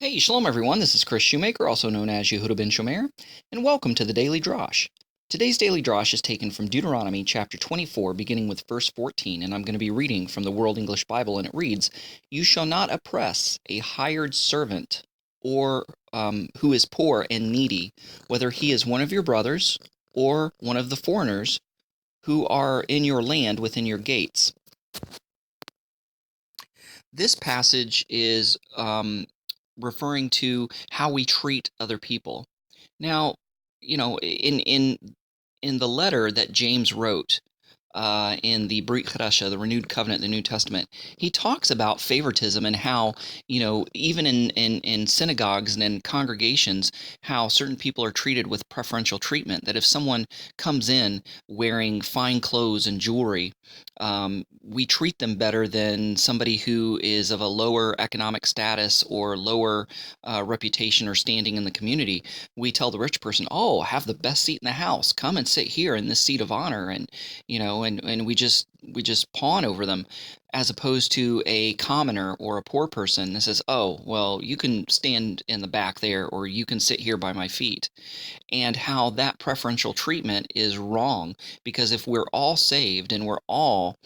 Hey, shalom everyone, this is Kris Shoemaker, also known as Yehudah ben Shomeyr, and welcome to the Daily Drash. Today's Daily Drash is taken from Deuteronomy chapter 24, beginning with verse 14, and I'm going to be reading from the World English Bible, and it reads, "You shall not oppress a hired servant or who is poor and needy, whether he is one of your brothers or one of the foreigners who are in your land within your gates." This passage is referring to how we treat other people. Now, in the letter that James wrote in the Brit Chadasha, the Renewed Covenant, the New Testament, he talks about favoritism and how, even in synagogues and in congregations, how certain people are treated with preferential treatment. That if someone comes in wearing fine clothes and jewelry, we treat them better than somebody who is of a lower economic status or lower reputation or standing in the community. We tell the rich person, "Oh, have the best seat in the house. Come and sit here in this seat of honor," and we just pawn over them, as opposed to a commoner or a poor person that says, "Oh, well, you can stand in the back there, or you can sit here by my feet." And how that preferential treatment is wrong, because if we're all saved and we're all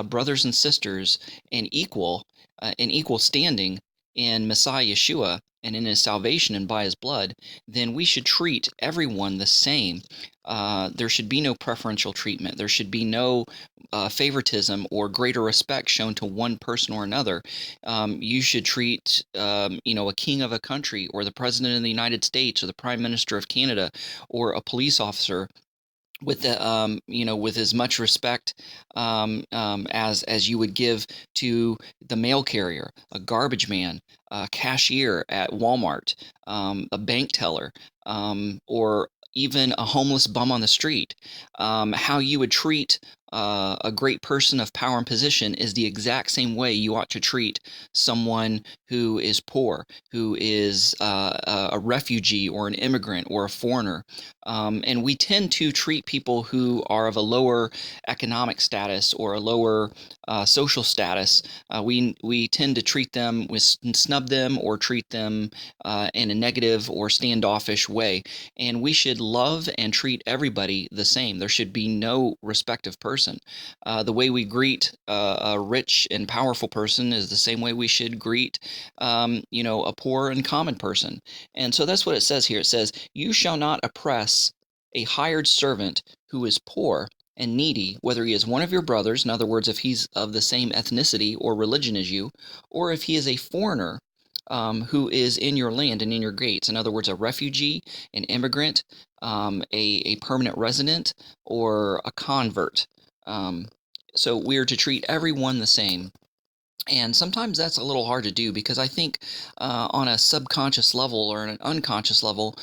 brothers and sisters and in equal standing in Messiah Yeshua and in his salvation and by his blood, then we should treat everyone the same. There should be no preferential treatment. There should be no favoritism or greater respect shown to one person or another. You should treat, a king of a country, or the president of the United States, or the prime minister of Canada, or a police officer with with as much respect as you would give to the mail carrier, a garbage man, a cashier at Walmart, a bank teller, or even a homeless bum on the street. How you would treat a great person of power and position is the exact same way you ought to treat someone who is poor, who is a refugee or an immigrant or a foreigner. And we tend to treat people who are of a lower economic status or a lower social status. We tend to treat them snub them or treat them in a negative or standoffish way. And we should love and treat everybody the same. There should be no respect of person. The way we greet a rich and powerful person is the same way we should greet, a poor and common person. And so that's what it says here. It says, "You shall not oppress a hired servant who is poor and needy, whether he is one of your brothers," in other words, if he's of the same ethnicity or religion as you, "or if he is a foreigner who is in your land and in your gates," in other words, a refugee, an immigrant, a permanent resident, or a convert. So we are to treat everyone the same. And sometimes that's a little hard to do, because I think on a subconscious level or an unconscious level,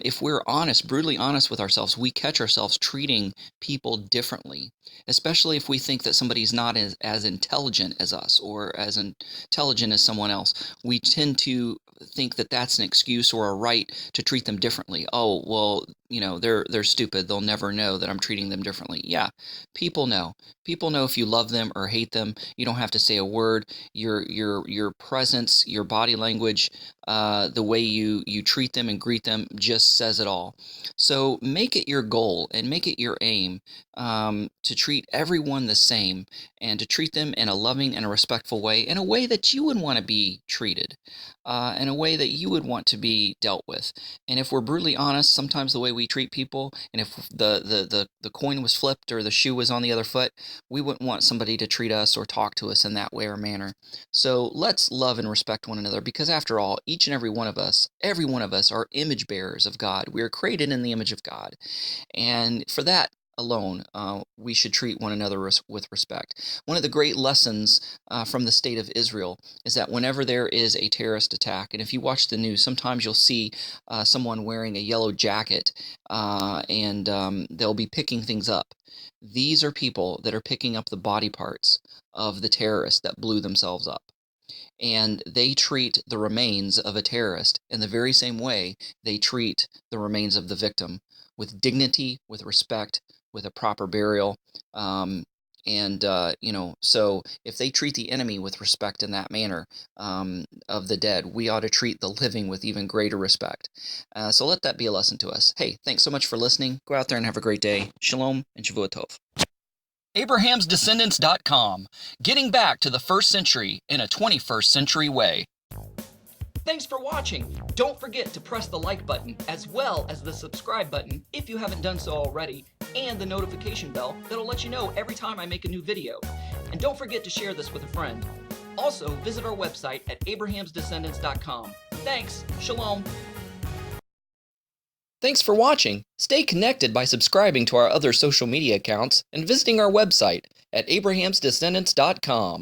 if we're honest, brutally honest with ourselves, we catch ourselves treating people differently, especially if we think that somebody's not as intelligent as us or as intelligent as someone else. We tend to think that that's an excuse or a right to treat them differently. Oh, well, they're stupid. They'll never know that I'm treating them differently. Yeah, people know. People know if you love them or hate them. You don't have to say a word. Your presence, your body language, the way you treat them and greet them just says it all. So make it your goal and make it your aim to treat everyone the same, and to treat them in a loving and a respectful way, in a way that you would want to be treated, in a way that you would want to be dealt with. And if we're brutally honest, sometimes the way we treat people, and if the coin was flipped or the shoe was on the other foot, we wouldn't want somebody to treat us or talk to us in that way or manner. So let's love and respect one another, because after all, each and every one of us, are image bearers of God. We are created in the image of God. And for that alone, we should treat one another with respect. One of the great lessons from the state of Israel is that whenever there is a terrorist attack, and if you watch the news, sometimes you'll see someone wearing a yellow jacket, and they'll be picking things up. These are people that are picking up the body parts of the terrorists that blew themselves up. And they treat the remains of a terrorist in the very same way they treat the remains of the victim, with dignity, with respect, with a proper burial. And, so if they treat the enemy with respect in that manner of the dead, we ought to treat the living with even greater respect. So let that be a lesson to us. Hey, thanks so much for listening. Go out there and have a great day. Shalom and Shavua Tov. Abraham'sDescendants.com, getting back to the first century in a 21st century way. Thanks for watching. Don't forget to press the like button as well as the subscribe button if you haven't done so already, and the notification bell that'll let you know every time I make a new video. And don't forget to share this with a friend. Also, visit our website at Abraham'sDescendants.com. Thanks. Shalom. Thanks for watching. Stay connected by subscribing to our other social media accounts and visiting our website at Abraham'sDescendants.com.